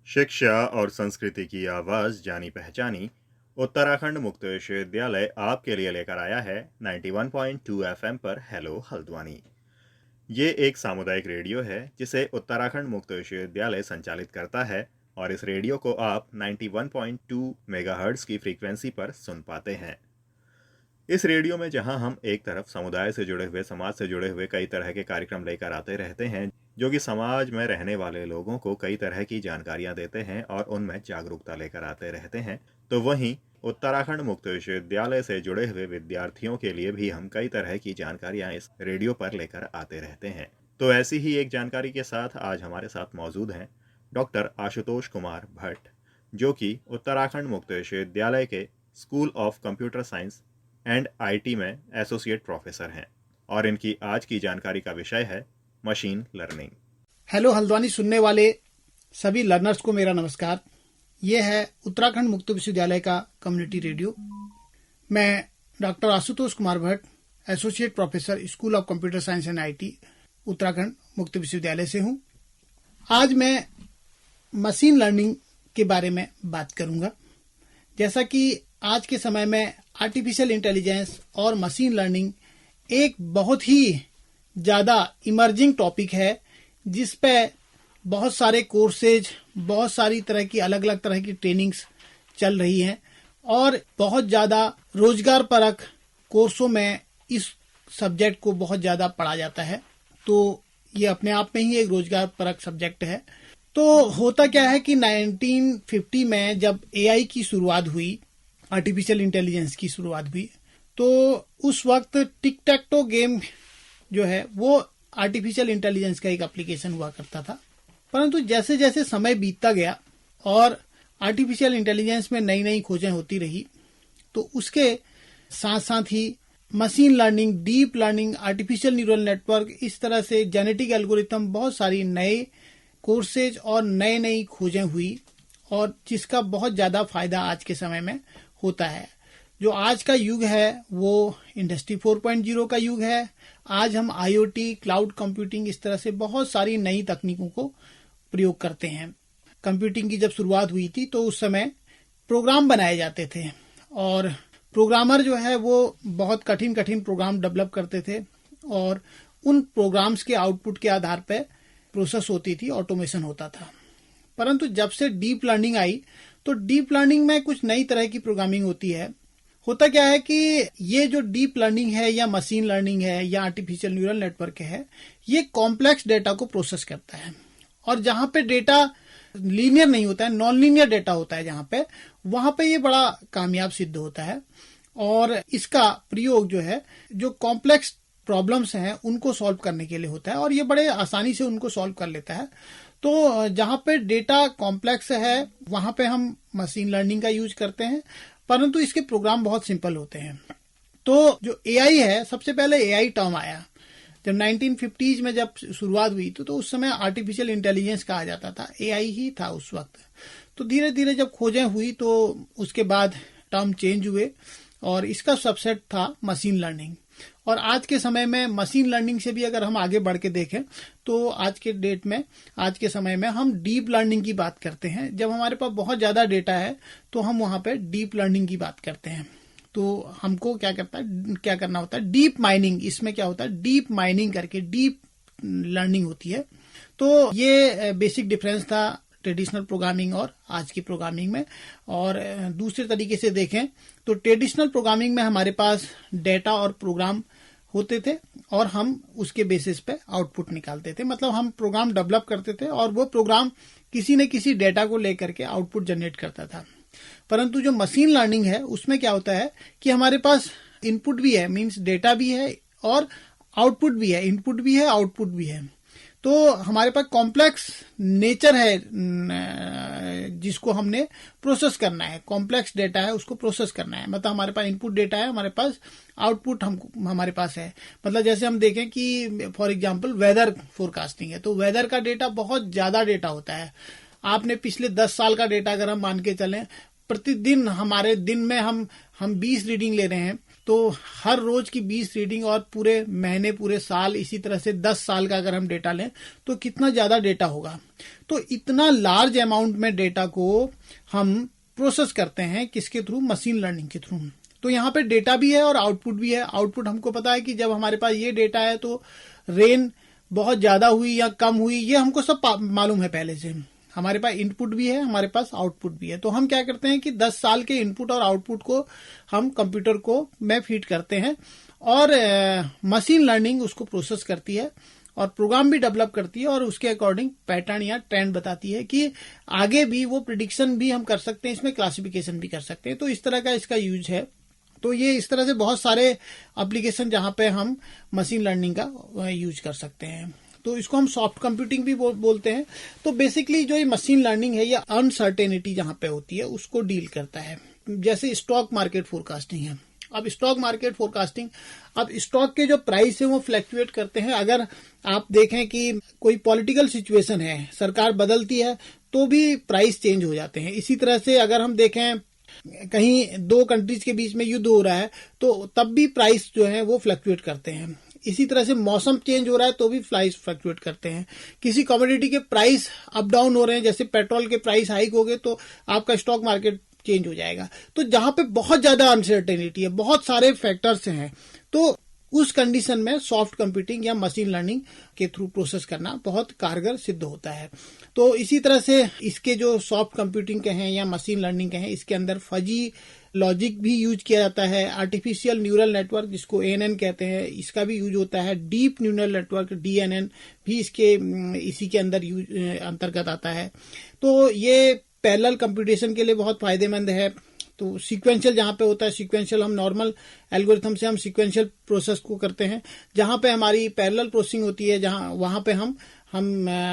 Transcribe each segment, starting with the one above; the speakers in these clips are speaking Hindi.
शिक्षा और संस्कृति की आवाज जानी पहचानी उत्तराखंड मुक्त विश्वविद्यालय आपके लिए लेकर आया है 91.2 एफएम पर हेलो हल्द्वानी। ये एक सामुदायिक रेडियो है जिसे उत्तराखंड मुक्त विश्वविद्यालय संचालित करता है और इस रेडियो को आप 91.2 मेगाहर्ट्ज की फ्रीक्वेंसी पर सुन पाते हैं। इस रेडियो में जहां हम एक तरफ समुदाय से जुड़े हुए, समाज से जुड़े हुए कई तरह के कार्यक्रम लेकर आते रहते हैं जो कि समाज में रहने वाले लोगों को कई तरह की जानकारियां देते हैं और उनमें जागरूकता लेकर आते रहते हैं, तो वहीं उत्तराखंड मुक्त विश्वविद्यालय से जुड़े हुए विद्यार्थियों के लिए भी हम कई तरह की जानकारियां इस रेडियो पर लेकर आते रहते हैं। तो ऐसी ही एक जानकारी के साथ आज हमारे साथ मौजूद हैं डॉक्टर आशुतोष कुमार भट्ट, जो कि उत्तराखंड मुक्त विश्वविद्यालय के school of computer science and IT में एसोसिएट प्रोफेसर हैं और इनकी आज की जानकारी का विषय है मशीन लर्निंग। हेलो हल्द्वानी सुनने वाले सभी लर्नर्स को मेरा नमस्कार। ये है उत्तराखंड मुक्त विश्वविद्यालय का कम्युनिटी रेडियो। मैं doctor Ashutosh Kumar Bhatt, associate professor school of computer science and IT, Uttarakhand मुक्त विश्वविद्यालय से हूँ। आज मैं मशीन लर्निंग के बारे में बात करूंगा। जैसा कि आज के समय में आर्टिफिशियल इंटेलिजेंस और मशीन लर्निंग एक बहुत ही ज़्यादा इमर्जिंग टॉपिक है, जिस पे बहुत सारे कोर्सेज, बहुत सारी तरह की अलग अलग तरह की ट्रेनिंग्स चल रही हैं और बहुत ज़्यादा रोजगार परक कोर्सों में इस सब्जेक्ट को बहुत ज़्यादा पढ़ा जाता है। तो ये अपने आप में ही एक रोजगार परक सब्जेक्ट है। तो होता क्या है कि 1950 में जब एआई की शुरुआत हुई, आर्टिफिशियल इंटेलिजेंस की शुरुआत हुई, तो उस वक्त टिक टैक टो गेम जो है वो आर्टिफिशियल इंटेलिजेंस का एक एप्लीकेशन हुआ करता था। परंतु जैसे जैसे समय बीतता गया और आर्टिफिशियल इंटेलिजेंस में नई नई खोजें होती रही, तो उसके साथ साथ ही machine learning, deep learning, artificial neural network, इस तरह से जेनेटिक एल्गोरिथम, बहुत सारी नए कोर्सेज और नई नई खोजें हुई और जिसका बहुत ज़्यादा फायदा आज के समय में होता है। जो आज का युग है वो इंडस्ट्री 4.0 का युग है। आज हम आईओटी, क्लाउड कंप्यूटिंग, इस तरह से बहुत सारी नई तकनीकों को प्रयोग करते हैं। कंप्यूटिंग की जब शुरुआत हुई थी तो उस समय प्रोग्राम बनाए जाते थे और प्रोग्रामर जो है वो बहुत कठिन कठिन प्रोग्राम डेवलप करते थे और उन प्रोग्राम्स के आउटपुट के आधार पर प्रोसेस होती थी, ऑटोमेशन होता था। परंतु जब से डीप लर्निंग आई तो डीप लर्निंग में कुछ नई तरह की प्रोग्रामिंग होती है। होता क्या है कि ये जो डीप लर्निंग है या मशीन लर्निंग है या आर्टिफिशियल न्यूरल नेटवर्क है, ये कॉम्प्लेक्स डेटा को प्रोसेस करता है और जहां पे डेटा लीनियर नहीं होता है, नॉन लीनियर डेटा होता है जहां पे, वहां पे ये बड़ा कामयाब सिद्ध होता है। और इसका प्रयोग जो है, जो कॉम्प्लेक्स प्रॉब्लम्स हैं उनको सॉल्व करने के लिए होता है और ये बड़े आसानी से उनको सॉल्व कर लेता है। तो जहां पे डेटा कॉम्प्लेक्स है वहां पे हम मशीन लर्निंग का यूज करते हैं, परंतु इसके प्रोग्राम बहुत सिंपल होते हैं। तो जो एआई है, सबसे पहले एआई टर्म आया जब 1950s में जब शुरुआत हुई तो उस समय आर्टिफिशियल इंटेलिजेंस कहा जाता था, एआई ही था उस वक्त। तो धीरे धीरे जब खोजें हुई तो उसके बाद टर्म चेंज हुए और इसका सबसेट था मशीन लर्निंग। और आज के समय में मशीन लर्निंग से भी अगर हम आगे बढ़ के देखें तो आज के डेट में, आज के समय में हम डीप लर्निंग की बात करते हैं। जब हमारे पास बहुत ज्यादा डेटा है तो हम वहां पे डीप लर्निंग की बात करते हैं। तो हमको क्या करना होता है, डीप माइनिंग। इसमें क्या होता है, डीप माइनिंग करके डीप लर्निंग होती है। तो ये बेसिक डिफरेंस था ट्रेडिशनल प्रोग्रामिंग और आज की प्रोग्रामिंग में। और दूसरे तरीके से देखें तो ट्रेडिशनल प्रोग्रामिंग में हमारे पास डेटा और प्रोग्राम होते थे और हम उसके बेसिस पे आउटपुट निकालते थे। मतलब हम प्रोग्राम डेवलप करते थे और वो प्रोग्राम किसी न किसी डेटा को लेकर के आउटपुट जनरेट करता था। परंतु जो मशीन लर्निंग है उसमें क्या होता है कि हमारे पास इनपुट भी है, मीन्स डेटा भी है और आउटपुट भी है, इनपुट भी है, आउटपुट भी है। तो हमारे पास कॉम्प्लेक्स नेचर है जिसको हमने प्रोसेस करना है। कॉम्प्लेक्स डेटा है, उसको प्रोसेस करना है। मतलब हमारे पास इनपुट डेटा है, हमारे पास आउटपुट हमारे पास है। मतलब जैसे हम देखें कि फॉर एग्जांपल वेदर फोरकास्टिंग है, तो वेदर का डेटा बहुत ज्यादा डेटा होता है। आपने पिछले 10 साल का डेटा अगर हम मान के चलें, प्रतिदिन हमारे दिन में हम 20 रीडिंग ले रहे हैं तो हर रोज की 20 रीडिंग और पूरे महीने पूरे साल इसी तरह से 10 साल का अगर हम डेटा लें तो कितना ज्यादा डेटा होगा। तो इतना लार्ज अमाउंट में डेटा को हम प्रोसेस करते हैं किसके थ्रू, मशीन लर्निंग के थ्रू। तो यहाँ पे डेटा भी है और आउटपुट भी है। आउटपुट हमको पता है कि जब हमारे पास ये डेटा है तो रेन बहुत ज्यादा हुई या कम हुई, ये हमको सब मालूम है पहले से। हमारे पास इनपुट भी है, हमारे पास आउटपुट भी है। तो हम क्या करते हैं कि 10 साल के इनपुट और आउटपुट को हम कंप्यूटर को में फीड करते हैं और मशीन लर्निंग उसको प्रोसेस करती है और प्रोग्राम भी डेवलप करती है और उसके अकॉर्डिंग पैटर्न या ट्रेंड बताती है कि आगे भी वो प्रिडिक्शन भी हम कर सकते हैं, इसमें क्लासिफिकेशन भी कर सकते हैं। तो इस तरह का इसका यूज है। तो ये इस तरह से बहुत सारे एप्लीकेशन जहां पे हम मशीन लर्निंग का यूज कर सकते हैं। तो इसको हम सॉफ्ट कंप्यूटिंग भी बोलते हैं। तो बेसिकली जो ये मशीन लर्निंग है या अनसर्टेनिटी जहां पे होती है उसको डील करता है। जैसे स्टॉक मार्केट फोरकास्टिंग है। अब स्टॉक मार्केट फोरकास्टिंग, अब स्टॉक के जो प्राइस है वो फ्लैक्चुएट करते हैं। अगर आप देखें कि कोई पॉलिटिकल सिचुएशन है, सरकार बदलती है तो भी प्राइस चेंज हो जाते हैं। इसी तरह से अगर हम देखें कहीं दो कंट्रीज के बीच में युद्ध हो रहा है तो तब भी प्राइस जो है वो फ्लक्चुएट करते हैं। इसी तरह से मौसम चेंज हो रहा है तो भी प्राइस फ्लक्चुएट करते हैं। किसी कमोडिटी के प्राइस अप डाउन हो रहे हैं, जैसे पेट्रोल के प्राइस हाइक हो गए तो आपका स्टॉक मार्केट चेंज हो जाएगा। तो जहां पे बहुत ज्यादा अनसर्टेनिटी है, बहुत सारे फैक्टर्स हैं, तो उस कंडीशन में सॉफ्ट कंप्यूटिंग या मशीन लर्निंग के थ्रू प्रोसेस करना बहुत कारगर सिद्ध होता है। तो इसी तरह से इसके जो सॉफ्ट कंप्यूटिंग के हैं या मशीन लर्निंग के हैं, इसके अंदर फजी लॉजिक भी यूज किया जाता है। आर्टिफिशियल न्यूरल नेटवर्क जिसको ANN कहते हैं, इसका भी यूज होता है। डीप न्यूरल नेटवर्क DNN भी इसी के अंदर अंतर्गत आता है। तो ये पैरेलल कंप्यूटेशन के लिए बहुत फायदेमंद है। तो सीक्वेंशियल जहां पे होता है, सीक्वेंशियल हम नॉर्मल एल्गोरिथम से हम सीक्वेंशियल प्रोसेस को करते हैं। जहां पे हमारी पैरेलल प्रोसेसिंग होती है वहां पे हम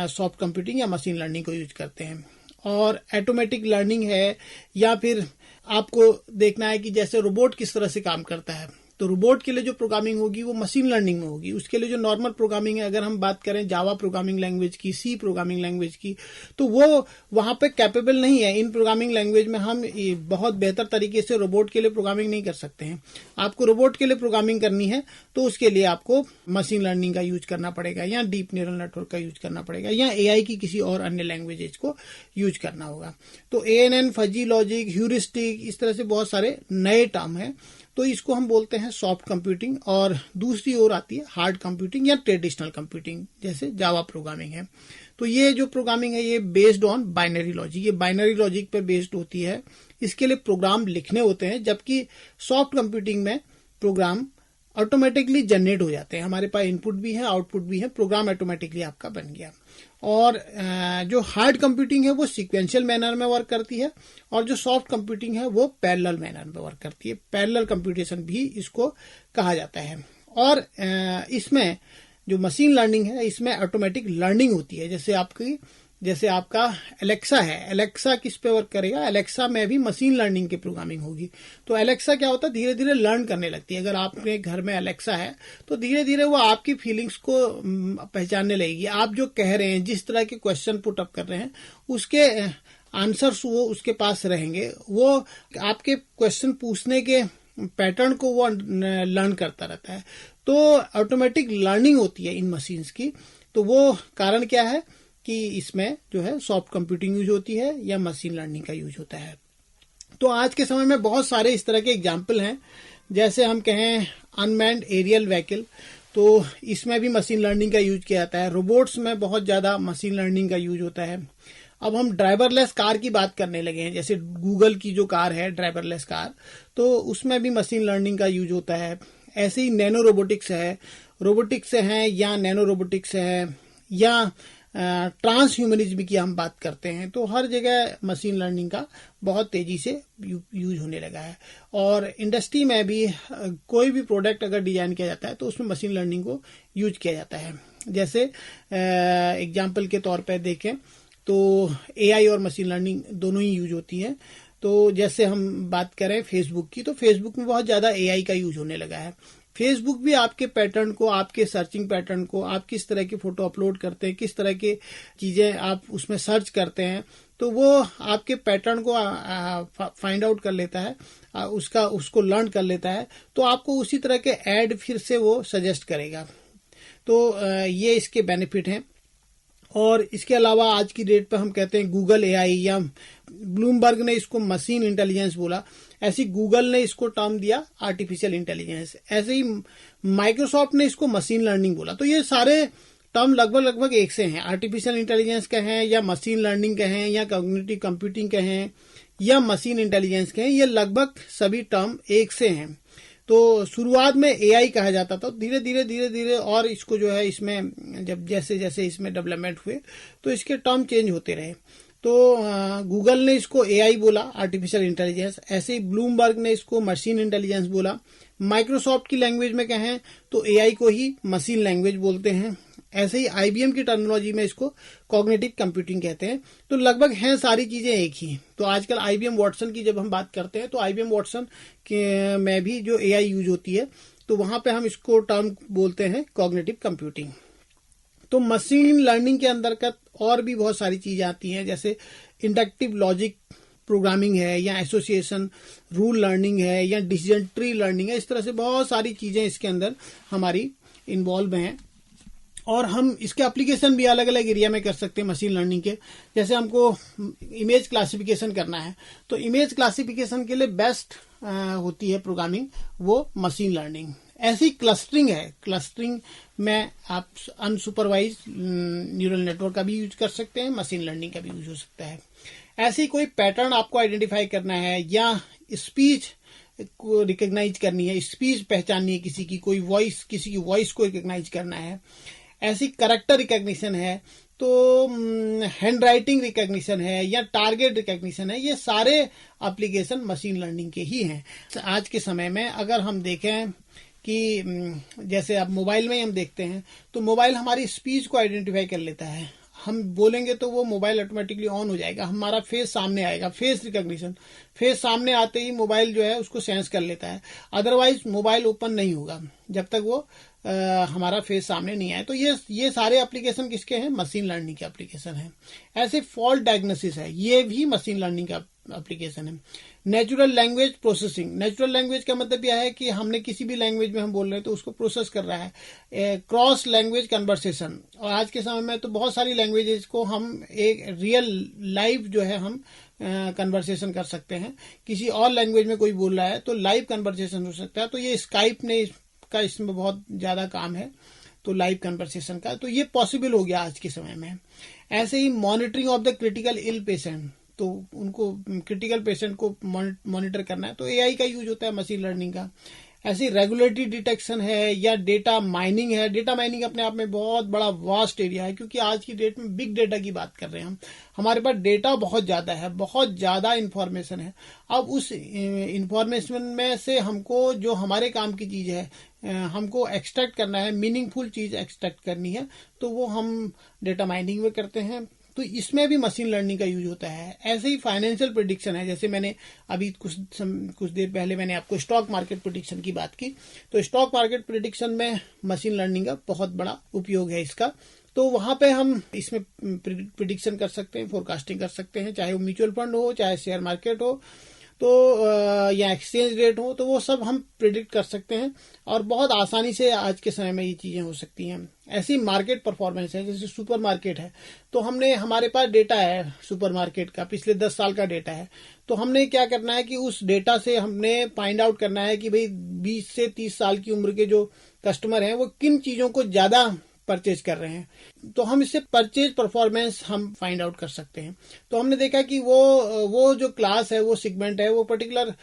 सॉफ्ट कंप्यूटिंग या मशीन लर्निंग को यूज करते हैं। और ऑटोमेटिक लर्निंग है, या फिर आपको देखना है कि जैसे रोबोट किस तरह से काम करता है, तो रोबोट के लिए जो प्रोग्रामिंग होगी वो मशीन लर्निंग में होगी। उसके लिए जो नॉर्मल प्रोग्रामिंग है, अगर हम बात करें जावा प्रोग्रामिंग लैंग्वेज की, सी प्रोग्रामिंग लैंग्वेज की, तो वो वहां पे कैपेबल नहीं है। इन प्रोग्रामिंग लैंग्वेज में हम बहुत बेहतर तरीके से रोबोट के लिए प्रोग्रामिंग नहीं कर सकते हैं। आपको रोबोट के लिए प्रोग्रामिंग करनी है तो उसके लिए आपको मशीन लर्निंग का यूज करना पड़ेगा, या डीप न्यूरल नेटवर्क का यूज करना पड़ेगा, या AI की किसी और अन्य लैंग्वेजेज को यूज करना होगा। तो ANN, फजी लॉजिक, ह्यूरिस्टिक, इस तरह से बहुत सारे नए टर्म है। तो इसको हम बोलते हैं सॉफ्ट कंप्यूटिंग। और दूसरी ओर आती है हार्ड कंप्यूटिंग या ट्रेडिशनल कंप्यूटिंग, जैसे जावा प्रोग्रामिंग है। तो ये जो प्रोग्रामिंग है ये बेस्ड ऑन बाइनरी लॉजिक, ये बाइनरी लॉजिक पे बेस्ड होती है। इसके लिए प्रोग्राम लिखने होते हैं, जबकि सॉफ्ट कंप्यूटिंग में प्रोग्राम ऑटोमेटिकली जनरेट हो जाते हैं। हमारे पास इनपुट भी है, आउटपुट भी है, प्रोग्राम ऑटोमेटिकली आपका बन गया। और जो हार्ड कंप्यूटिंग है वो सीक्वेंशियल मैनर में वर्क करती है, और जो सॉफ्ट कंप्यूटिंग है वो पैरेलल मैनर में वर्क करती है। पैरेलल कंप्यूटेशन भी इसको कहा जाता है। और इसमें जो मशीन लर्निंग है इसमें ऑटोमेटिक लर्निंग होती है। जैसे आपका एलेक्सा है, एलेक्सा किस पे वर्क करेगा, एलेक्सा में भी मशीन लर्निंग की प्रोग्रामिंग होगी। तो एलेक्सा क्या होता है, धीरे धीरे लर्न करने लगती है। अगर आपके घर में एलेक्सा है तो धीरे धीरे वो आपकी फीलिंग्स को पहचानने लगेगी। आप जो कह रहे हैं, जिस तरह के क्वेश्चन पुट अप कर रहे हैं, उसके आंसर्स वो उसके पास रहेंगे। वो आपके क्वेश्चन पूछने के पैटर्न को वो लर्न करता रहता है। तो ऑटोमेटिक लर्निंग होती है इन मशीन्स की। तो वो कारण क्या है कि इसमें जो है सॉफ्ट कंप्यूटिंग यूज होती है या मशीन लर्निंग का यूज होता है। तो आज के समय में बहुत सारे इस तरह के एग्जाम्पल हैं। जैसे हम कहें अनमैन्ड एरियल व्हीकल, तो इसमें भी मशीन लर्निंग का यूज किया जाता है। रोबोट्स में बहुत ज्यादा मशीन लर्निंग का यूज होता है। अब हम ड्राइवरलेस कार की बात करने लगे हैं, जैसे गूगल की जो कार है ड्राइवरलेस कार, तो उसमें भी मशीन लर्निंग का यूज होता है। ऐसे ही नैनो रोबोटिक्स है, रोबोटिक्स है या नैनो रोबोटिक्स है, या ट्रांस ह्यूमनिज्म की हम बात करते हैं, तो हर जगह मशीन लर्निंग का बहुत तेजी से यूज होने लगा है। और इंडस्ट्री में भी कोई भी प्रोडक्ट अगर डिजाइन किया जाता है तो उसमें मशीन लर्निंग को यूज किया जाता है। जैसे एग्जाम्पल के तौर पर देखें तो AI और मशीन लर्निंग दोनों ही यूज होती है। तो जैसे हम बात करें फेसबुक की, तो फेसबुक में बहुत ज्यादा AI का यूज होने लगा है। फेसबुक भी आपके पैटर्न को, आपके सर्चिंग पैटर्न को, आप किस तरह की फोटो अपलोड करते हैं, किस तरह की चीजें आप उसमें सर्च करते हैं, तो वो आपके पैटर्न को फाइंड आउट कर लेता है, उसको लर्न कर लेता है, तो आपको उसी तरह के ऐड फिर से वो सजेस्ट करेगा। तो ये इसके बेनिफिट हैं। और इसके अलावा आज की डेट पर हम कहते हैं गूगल एआई, या ब्लूमबर्ग ने इसको मशीन इंटेलिजेंस बोला, ऐसे गूगल ने इसको टर्म दिया आर्टिफिशियल इंटेलिजेंस, ऐसे ही माइक्रोसॉफ्ट ने इसको मशीन लर्निंग बोला। तो ये सारे टर्म लगभग एक से हैं। आर्टिफिशियल इंटेलिजेंस कहें या मशीन लर्निंग कहें या कॉग्निटिव कंप्यूटिंग कहें या मशीन इंटेलिजेंस कहें, ये लगभग सभी टर्म एक से हैं। तो शुरुआत में एआई कहा जाता था, धीरे धीरे और इसको जो है इसमें जब जैसे जैसे इसमें डेवलपमेंट हुए तो इसके टर्म चेंज होते रहे। तो गूगल ने इसको एआई बोला, आर्टिफिशियल इंटेलिजेंस, ऐसे ही ब्लूमबर्ग ने इसको मशीन इंटेलिजेंस बोला। माइक्रोसॉफ्ट की लैंग्वेज में कहें तो एआई को ही मशीन लैंग्वेज बोलते हैं। ऐसे ही आईबीएम की टर्मिनोलॉजी में इसको कॉग्निटिव कंप्यूटिंग कहते हैं। तो लगभग हैं सारी चीजें एक ही। तो आजकल आईबीएम वॉटसन की जब हम बात करते हैं तो आईबीएम वॉटसन में भी जो एआई यूज होती है तो वहां पे हम इसको टर्म बोलते हैं कॉग्निटिव कंप्यूटिंग। तो मशीन लर्निंग के अंतर्गत और भी बहुत सारी चीजें आती हैं, जैसे इंडक्टिव लॉजिक प्रोग्रामिंग है, या एसोसिएशन रूल लर्निंग है, या डिसीजन ट्री लर्निंग है। इस तरह से बहुत सारी चीजें इसके अंदर हमारी इन्वॉल्व हैं। और हम इसके एप्लीकेशन भी अलग अलग एरिया में कर सकते हैं मशीन लर्निंग के। जैसे हमको इमेज क्लासिफिकेशन करना है तो इमेज क्लासिफिकेशन के लिए बेस्ट होती है प्रोग्रामिंग वो मशीन लर्निंग। ऐसी क्लस्टरिंग है, क्लस्टरिंग में आप अनसुपरवाइज न्यूरल नेटवर्क का भी यूज कर सकते हैं, मशीन लर्निंग का भी यूज हो सकता है। ऐसी कोई पैटर्न आपको आइडेंटिफाई करना है या स्पीच को रिकॉग्नाइज करनी है, स्पीच पहचाननी है किसी की, कोई वॉइस, किसी की वॉइस को रिकॉग्नाइज करना है, ऐसी करेक्टर रिकॉग्निशन है, तो हैंड राइटिंग रिकॉग्निशन है या टारगेट रिकॉग्निशन है, ये सारे एप्लीकेशन मशीन लर्निंग के ही हैं। आज के समय में अगर हम देखें कि जैसे अब मोबाइल में हम देखते हैं तो मोबाइल हमारी स्पीच को आइडेंटिफाई कर लेता है। हम बोलेंगे तो वो मोबाइल ऑटोमेटिकली ऑन हो जाएगा, हमारा फेस सामने आएगा, फेस रिकॉग्निशन, फेस सामने आते ही मोबाइल जो है उसको सेंस कर लेता है। अदरवाइज मोबाइल ओपन नहीं होगा जब तक वो हमारा फेस सामने नहीं आए। तो ये सारे एप्लीकेशन किसके हैं? मशीन लर्निंग के एप्लीकेशन है। ऐसे फॉल्ट डायग्नोसिस है, ये भी मशीन लर्निंग का एप्लीकेशन है। Natural language processing, natural language का मतलब यह है कि हमने किसी भी लैंग्वेज में हम बोल रहे हैं तो उसको प्रोसेस कर रहा है। क्रॉस लैंग्वेज कन्वर्सेशन, और आज के समय में तो बहुत सारी लैंग्वेजेस को हम एक रियल लाइव जो है हम कन्वर्सेशन कर सकते हैं। किसी और लैंग्वेज में कोई बोल रहा है तो लाइव कन्वर्सेशन हो सकता है। तो ये स्काइप ने का इसमें बहुत ज्यादा काम है, तो लाइव कन्वर्सेशन का, तो ये पॉसिबल हो गया आज के समय में। ऐसे ही monitoring of the critical ill patient, तो उनको क्रिटिकल पेशेंट को मॉनिटर करना है तो एआई का यूज होता है मशीन लर्निंग का। ऐसी रेगुलेटरी डिटेक्शन है या डेटा माइनिंग है। डेटा माइनिंग अपने आप में बहुत बड़ा वास्ट एरिया है, क्योंकि आज की डेट में बिग डेटा की बात कर रहे हैं हम। हमारे पास डेटा बहुत ज्यादा है, बहुत ज्यादा इंफॉर्मेशन है। अब उस इंफॉर्मेशन में से हमको जो हमारे काम की चीज है हमको एक्सट्रैक्ट करना है, मीनिंगफुल चीज एक्सट्रैक्ट करनी है, तो वो हम डेटा माइनिंग में करते हैं। तो इसमें भी मशीन लर्निंग का यूज होता है। ऐसे ही फाइनेंशियल प्रेडिक्शन है, जैसे मैंने अभी कुछ देर पहले मैंने आपको स्टॉक मार्केट प्रेडिक्शन की बात की, तो स्टॉक मार्केट प्रेडिक्शन में मशीन लर्निंग का बहुत बड़ा उपयोग है इसका। तो वहां पे हम इसमें प्रेडिक्शन कर सकते हैं, फोरकास्टिंग कर सकते हैं, चाहे वो म्यूचुअल फंड हो, चाहे शेयर मार्केट हो, तो या एक्सचेंज रेट हो, तो वो सब हम प्रिडिक्ट कर सकते हैं और बहुत आसानी से आज के समय में ये चीजें हो सकती हैं। ऐसी मार्केट परफॉर्मेंस है, जैसे सुपर मार्केट है, तो हमारे पास डेटा है सुपर मार्केट का, पिछले 10 साल का डेटा है। तो हमने क्या करना है कि उस डेटा से हमने फाइंड आउट करना है कि भाई 20 से 30 साल की उम्र के जो कस्टमर हैं वो किन चीजों को ज्यादा परचेज कर रहे हैं। तो हम इससे परचेज परफॉर्मेंस हम फाइंड आउट कर सकते हैं। तो हमने देखा कि वो जो क्लास है, वो सेगमेंट है, वो पर्टिकुलर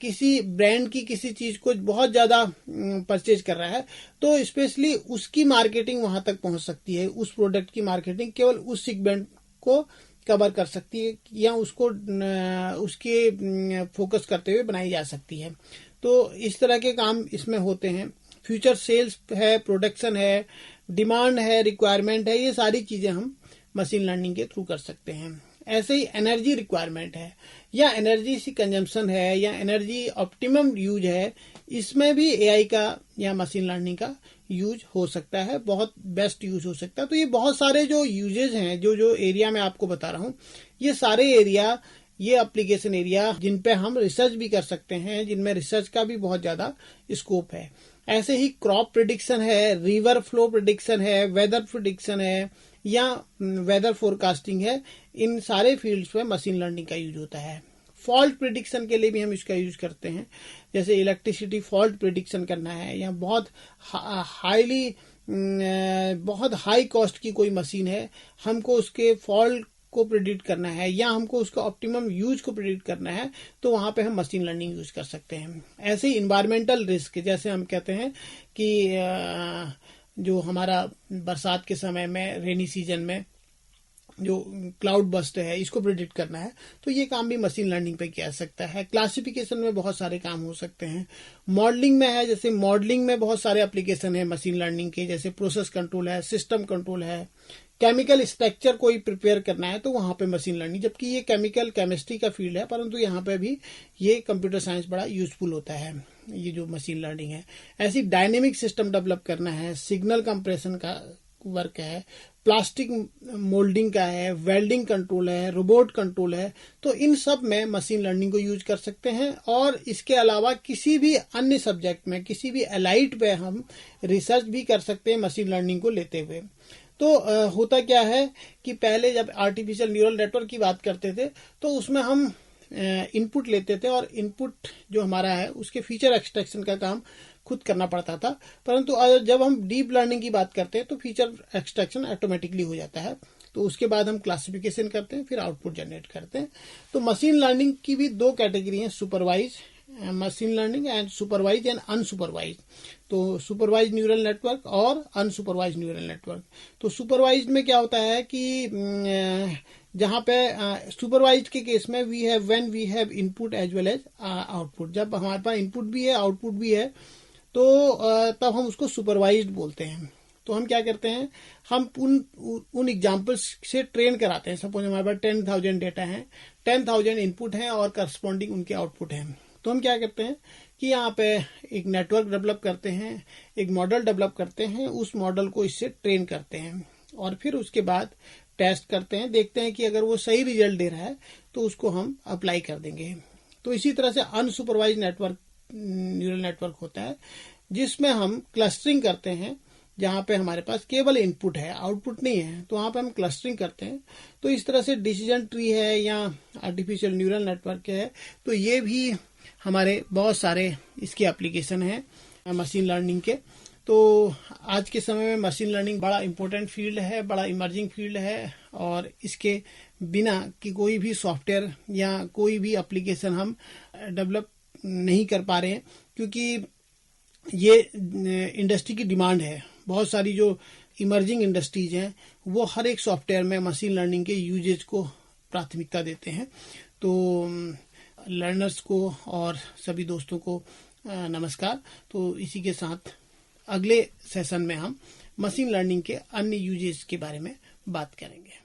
किसी ब्रांड की किसी चीज को बहुत ज्यादा परचेज कर रहा है, तो स्पेशली उसकी मार्केटिंग वहां तक पहुंच सकती है। उस प्रोडक्ट की मार्केटिंग केवल उस सेगमेंट को कवर कर सकती है या उसको उसके फोकस करते हुए बनाई जा सकती है। तो इस तरह के काम इसमें होते हैं। फ्यूचर सेल्स है, प्रोडक्शन है, डिमांड है, रिक्वायरमेंट है, ये सारी चीजें हम मशीन लर्निंग के थ्रू कर सकते हैं। ऐसे ही एनर्जी रिक्वायरमेंट है या एनर्जी सी कंजम्पशन है या एनर्जी ऑप्टिमम यूज है, इसमें भी एआई का या मशीन लर्निंग का यूज हो सकता है, बहुत बेस्ट यूज हो सकता है। तो ये बहुत सारे जो यूजेज हैं, जो एरिया मैं आपको बता रहा हूँ, ये सारे एरिया, ये एप्लीकेशन एरिया जिन पे हम रिसर्च भी कर सकते हैं, जिनमें रिसर्च का भी बहुत ज्यादा स्कोप है। ऐसे ही क्रॉप प्रिडिक्शन है, रिवर फ्लो प्रिडिक्शन है, वेदर प्रिडिक्शन है, या वेदर फोरकास्टिंग है। इन सारे फील्ड्स में मशीन लर्निंग का यूज होता है। फॉल्ट प्रिडिक्शन के लिए भी हम इसका यूज करते हैं। जैसे इलेक्ट्रिसिटी फॉल्ट प्रिडिक्शन करना है, या बहुत हाई कॉस्ट की कोई मशीन है, हमको उसके फॉल्ट को प्रिडिक्ट करना है, या हमको उसका ऑप्टिमम यूज को प्रिडिक्ट करना है, तो वहां पे हम मशीन लर्निंग यूज कर सकते हैं। ऐसे ही इन्वायरमेंटल रिस्क, जैसे हम कहते हैं कि जो हमारा बरसात के समय में, रेनी सीजन में जो क्लाउड बस्ट है, इसको प्रिडिक्ट करना है, तो ये काम भी मशीन लर्निंग पे किया जा सकता है। क्लासिफिकेशन में बहुत सारे काम हो सकते हैं। मॉडलिंग में है, जैसे मॉडलिंग में बहुत सारे एप्लीकेशन है मशीन लर्निंग के, जैसे प्रोसेस कंट्रोल है, सिस्टम कंट्रोल है। केमिकल स्ट्रक्चर कोई प्रिपेयर करना है, तो वहां पे मशीन लर्निंग, जबकि ये केमिस्ट्री का फील्ड है, परंतु यहाँ पे भी ये कंप्यूटर साइंस बड़ा यूजफुल होता है, ये जो मशीन लर्निंग है। ऐसी डायनेमिक सिस्टम डेवलप करना है, सिग्नल कंप्रेशन का वर्क है, प्लास्टिक मोल्डिंग का है, वेल्डिंग कंट्रोल है, रोबोट कंट्रोल है। तो इन सब में मशीन लर्निंग को यूज कर सकते हैं। और इसके अलावा किसी भी अन्य सब्जेक्ट में, किसी भी एलाइट पे हम रिसर्च भी कर सकते हैं मशीन लर्निंग को लेते हुए। तो होता क्या है कि पहले जब आर्टिफिशियल न्यूरल नेटवर्क की बात करते थे, तो उसमें हम इनपुट लेते थे, और इनपुट जो हमारा है उसके फीचर एक्सट्रैक्शन का काम खुद करना पड़ता था। परंतु जब हम डीप लर्निंग की बात करते हैं, तो फीचर एक्सट्रैक्शन ऑटोमेटिकली हो जाता है। तो उसके बाद हम क्लासिफिकेशन करते हैं, फिर आउटपुट जनरेट करते हैं। तो मशीन लर्निंग की भी दो कैटेगरी हैं, supervise machine learning and supervise and unsupervise. तो सुपरवाइज न्यूरल नेटवर्क और अनसुपरवाइज न्यूरल नेटवर्क। तो सुपरवाइज में क्या होता है कि जहां पे सुपरवाइज के केस में when we have input as well as output, जब हमारे पास इनपुट भी है आउटपुट भी है, तो तब हम उसको सुपरवाइज्ड बोलते हैं। तो हम क्या करते हैं, हम उन एग्जाम्पल्स से ट्रेन कराते हैं। सपोज हमारे पास 10,000 डेटा है, 10,000 इनपुट हैं और करस्पॉन्डिंग उनके आउटपुट हैं। तो हम क्या करते हैं कि यहाँ पे एक नेटवर्क डेवलप करते हैं, एक मॉडल डेवलप करते हैं, उस मॉडल को इससे ट्रेन करते हैं, और फिर उसके बाद टेस्ट करते हैं, देखते हैं कि अगर वो सही रिजल्ट दे रहा है तो उसको हम अप्लाई कर देंगे। तो इसी तरह से अनसुपरवाइज न्यूरल नेटवर्क होता है, जिसमें हम क्लस्टरिंग करते हैं, जहां पे हमारे पास केवल इनपुट है, आउटपुट नहीं है, तो वहां पे हम क्लस्टरिंग करते हैं। तो इस तरह से डिसीजन ट्री है या आर्टिफिशियल न्यूरल नेटवर्क है, तो ये भी हमारे बहुत सारे इसके एप्लीकेशन हैं मशीन लर्निंग के। तो आज के समय में मशीन लर्निंग बड़ा इम्पोर्टेंट फील्ड है, बड़ा इमर्जिंग फील्ड है, और इसके बिना कि कोई भी सॉफ्टवेयर या कोई भी एप्लीकेशन हम डेवलप नहीं कर पा रहे हैं, क्योंकि ये इंडस्ट्री की डिमांड है। बहुत सारी जो इमर्जिंग इंडस्ट्रीज हैं, वो हर एक सॉफ्टवेयर में मशीन लर्निंग के यूजेज को प्राथमिकता देते हैं। तो लर्नर्स को और सभी दोस्तों को नमस्कार। तो इसी के साथ अगले सेशन में हम मशीन लर्निंग के अन्य यूजेस के बारे में बात करेंगे।